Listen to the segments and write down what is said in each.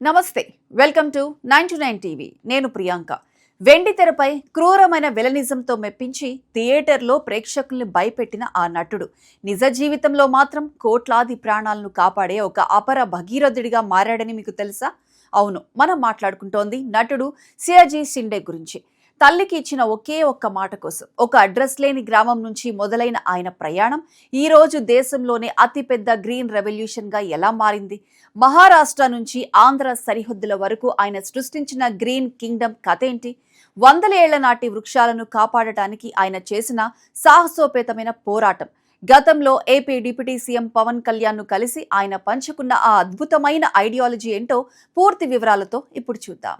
నమస్తే, welcome to 929 TV. నేను ప్రియాంక. వెండి తెరపై క్రూరమైన విలనిజంతో మెప్పించి థియేటర్లో ప్రేక్షకుల్ని భయపెట్టిన ఆ నటుడు నిజ జీవితంలో మాత్రం కోట్లాది ప్రాణాలను కాపాడే ఒక అపర భగీరథుడిగా మారాడని మీకు తెలుసా? అవును, మనం మాట్లాడుకుంటోంది నటుడు సియాజీ షిండే గురించి. తల్లికి ఇచ్చిన ఒకే ఒక్క మాట కోసం ఒక అడ్రస్ లేని గ్రామం నుంచి మొదలైన ఆయన ప్రయాణం ఈ రోజు దేశంలోనే అతిపెద్ద గ్రీన్ రెవల్యూషన్ గా ఎలా మారింది? మహారాష్ట్ర నుంచి ఆంధ్ర సరిహద్దుల వరకు ఆయన సృష్టించిన గ్రీన్ కింగ్డమ్ కథ ఏంటి? వందల ఏళ్ల నాటి వృక్షాలను కాపాడటానికి ఆయన చేసిన సాహసోపేతమైన పోరాటం, గతంలో AP deputy CM Pawan Kalyan ను కలిసి ఆయన పంచుకున్న ఆ అద్భుతమైన ఐడియాలజీ ఏంటో పూర్తి వివరాలతో ఇప్పుడు చూద్దాం.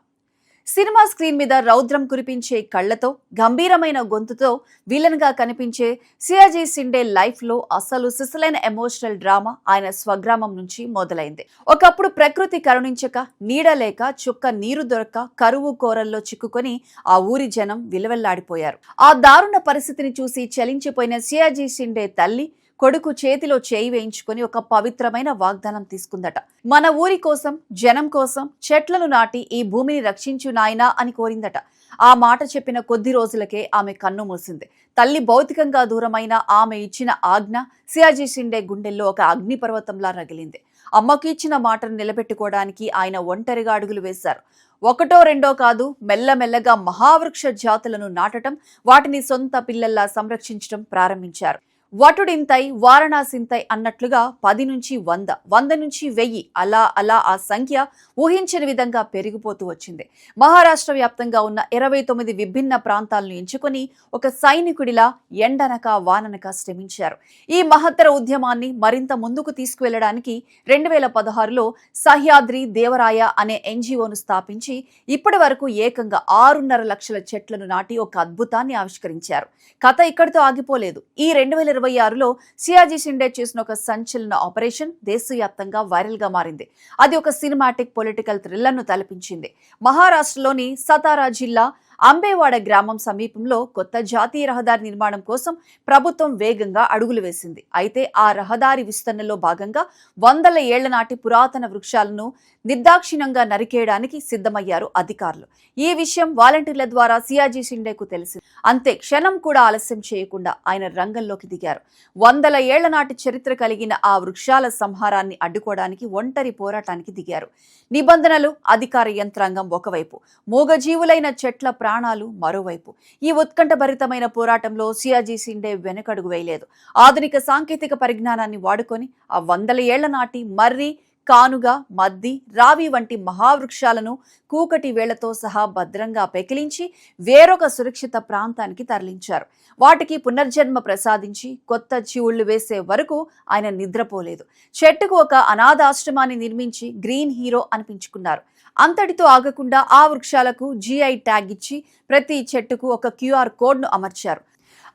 సినిమా స్క్రీన్ మీద రౌద్రం కురిపించే కళ్లతో, గంభీరమైన గొంతుతో విలన్ గా కనిపించే సియాజీ షిండే లైఫ్ లో అసలు సిసలైన ఎమోషనల్ డ్రామా ఆయన స్వగ్రామం నుంచి మొదలైంది. ఒకప్పుడు ప్రకృతి కరుణించక, నీడలేక, చుక్క నీరు దొరక్క కరువు కోరల్లో చిక్కుకొని ఆ ఊరి జనం విలవెల్లాడిపోయారు. ఆ దారుణ పరిస్థితిని చూసి చలించిపోయిన సియాజీ షిండే తల్లి కొడుకు చేతిలో చేయి వేయించుకుని ఒక పవిత్రమైన వాగ్దానం తీసుకుందట. మన ఊరి కోసం, జనం కోసం చెట్లను నాటి ఈ భూమిని రక్షించు నాయనా అని కోరిందట. ఆ మాట చెప్పిన కొద్ది రోజులకే ఆమె కన్ను మూసింది. తల్లి భౌతికంగా దూరమైన ఆమె ఇచ్చిన ఆజ్ఞ సియాజీ షిండే గుండెల్లో ఒక అగ్నిపర్వతంలా రగిలింది. అమ్మకి ఇచ్చిన మాటను నిలబెట్టుకోవడానికి ఆయన ఒంటరిగా అడుగులు వేశారు. ఒకటో రెండో కాదు, మెల్లమెల్లగా మహావృక్ష జాతులను నాటడం, వాటిని సొంత పిల్లల్లా సంరక్షించడం ప్రారంభించారు. వటుడింతై వారణాసింతై అన్నట్లుగా 10 నుంచి 100, 100 నుంచి 1000 అలా అలా ఆ సంఖ్య ఊహించని విధంగా పెరిగిపోతూ వచ్చింది. మహారాష్ట్ర వ్యాప్తంగా ఉన్న 29 విభిన్న ప్రాంతాలను ఎంచుకొని ఒక సైనికుడిలా ఎండనక వాననక శ్రమించారు. ఈ మహత్తర ఉద్యమాన్ని మరింత ముందుకు తీసుకువెళ్లడానికి 2016లో సహ్యాద్రి దేవరాయ అనే ఎన్జిఓను స్థాపించి ఇప్పటి వరకు ఏకంగా 6.5 లక్షల చెట్లను నాటి ఒక అద్భుతాన్ని ఆవిష్కరించారు. కథ ఇక్కడితో ఆగిపోలేదు. ఈ 2026లో సియాజీ షిండే చేసిన ఒక సంచలన ఆపరేషన్ దేశవ్యాప్తంగా వైరల్ గా మారింది. అది ఒక సినిమాటిక్ పొలిటికల్ థ్రిల్లర్ ను తలపించింది. మహారాష్ట్రలోని సతారా జిల్లా అంబేవాడ గ్రామం సమీపంలో కొత్త జాతీయ రహదారి నిర్మాణం కోసం ప్రభుత్వం వేగంగా అడుగులు వేసింది. అయితే ఆ రహదారి విస్తరణలో భాగంగా వందల ఏళ్ల నాటి పురాతన వృక్షాలను నిర్దాక్షిణ్యంగా నరికేయడానికి సిద్ధమయ్యారు అధికారులు. ఈ విషయం వాలంటీర్ల ద్వారా సియాజీ షిండేకు తెలిసింది. అంతే, క్షణం కూడా ఆలస్యం చేయకుండా ఆయన రంగంలోకి దిగారు. వందల ఏళ్ల నాటి చరిత్ర కలిగిన ఆ వృక్షాల సంహారాన్ని అడ్డుకోవడానికి ఒంటరి పోరాటానికి దిగారు. నిబంధనలు, అధికార యంత్రాంగం ఒకవైపు, మూగజీవులైన చెట్ల ప్రాణాలు మరోవైపు. ఈ ఉత్కంఠభరితమైన పోరాటంలో సియాజీ షిండే వెనకడుగు వేయలేదు. ఆధునిక సాంకేతిక పరిజ్ఞానాన్ని వాడుకొని ఆ వందల ఏళ్ల నాటి మర్రి, కానుగ, మద్ది, రావి వంటి మహావృక్షాలను కూకటి వేళ్లతో సహా భద్రంగా పెకిలించి వేరొక సురక్షిత ప్రాంతానికి తరలించారు. వాటికి పునర్జన్మ ప్రసాదించి కొత్త చివుళ్లు వేసే వరకు ఆయన నిద్రపోలేదు. చెట్టుకు ఒక అనాథాశ్రమాన్ని నిర్మించి గ్రీన్ హీరో అనిపించుకున్నారు. అంతటితో ఆగకుండా ఆ వృక్షాలకు GI ట్యాగ్ ఇచ్చి ప్రతి చెట్టుకు ఒక QR కోడ్ను అమర్చారు.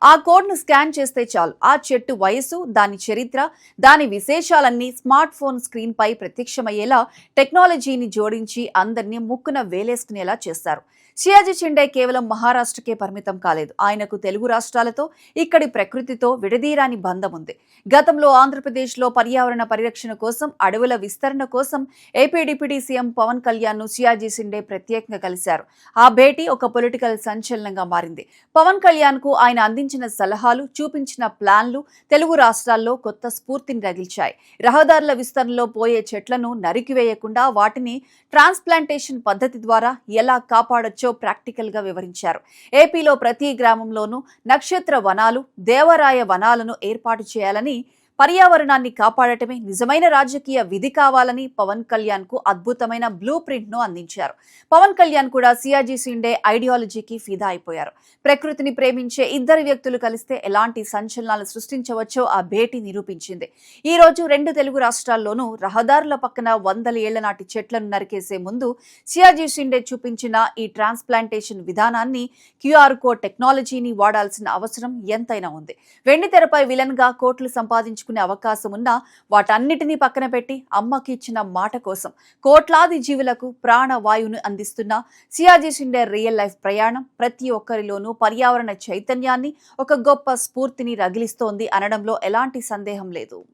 ఆ కోడ్ను స్కాన్ చేస్తే చాలు ఆ చెట్టు వయసు, దాని చరిత్ర, దాని విశేషాలన్నీ స్మార్ట్ ఫోన్ స్క్రీన్ పై ప్రత్యక్షమయ్యేలా టెక్నాలజీని జోడించి అందరినీ ముక్కున వేలేసుకునేలా చేశారు. సియాజీ షిండే కేవలం మహారాష్ట్రకే పరిమితం కాలేదు. ఆయనకు తెలుగు రాష్ట్రాలతో, ఇక్కడి ప్రకృతితో విడదీరాని బంధం ఉంది. గతంలో ఆంధ్రప్రదేశ్లో పర్యావరణ పరిరక్షణ కోసం, అడవుల విస్తరణ కోసం AP deputy CM Pawan Kalyan ను సియాజీ షిండే ప్రత్యేకంగా కలిశారు. ఆ భేటీ ఒక పొలిటికల్ సంచలనంగా మారింది. పవన్ కళ్యాణ్ కు ఆయన అందించిన సలహాలు, చూపించిన ప్లాన్లు తెలుగు రాష్ట్రాల్లో కొత్త స్ఫూర్తిని రగిల్చాయి. రహదారుల విస్తరణలో పోయే చెట్లను నరికివేయకుండా వాటిని ట్రాన్స్ప్లాంటేషన్ పద్ధతి ద్వారా ఎలా కాపాడొచ్చో ప్రాక్టికల్ గా వివరించారు. ఏపీలో ప్రతి గ్రామంలోనూ నక్షత్ర వనాలు, దేవరాయ వనాలను ఏర్పాటు చేయాలని, పర్యావరణాన్ని కాపాడటమే నిజమైన రాజకీయ విధి కావాలని పవన్ కళ్యాణ్ కు అద్భుతమైన బ్లూ ప్రింట్ ను అందించారు. పవన్ కళ్యాణ్ కూడా సియాజీ షిండే ఐడియాలజీకి ఫిదా అయిపోయారు. ప్రకృతిని ప్రేమించే ఇద్దరు వ్యక్తులు కలిస్తే ఎలాంటి సంచలనాలు సృష్టించవచ్చో ఆ భేటీ నిరూపించింది. ఈ రోజు 2 తెలుగు రాష్ట్రాల్లోనూ రహదారుల పక్కన వందల ఏళ్ల నాటి చెట్లను నరికేసే ముందు సియాజీ షిండే చూపించిన ఈ ట్రాన్స్ప్లాంటేషన్ విధానాన్ని, QR కోడ్ టెక్నాలజీని వాడాల్సిన అవసరం ఎంతైనా ఉంది. వెండి తెరపై విలన్ గా కోట్లు సంపాదించుకునే అవకాశం ఉన్నా వాటన్నిటినీ పక్కన పెట్టి అమ్మకి ఇచ్చిన మాట కోసం కోట్లాది జీవులకు ప్రాణవాయువును అందిస్తున్న సియాజీ షిండే రియల్ లైఫ్ ప్రయాణం ప్రతి ఒక్కరిలోనూ పర్యావరణ చైతన్యాన్ని, ఒక గొప్ప స్ఫూర్తిని రగిలిస్తోంది అనడంలో ఎలాంటి సందేహం లేదు.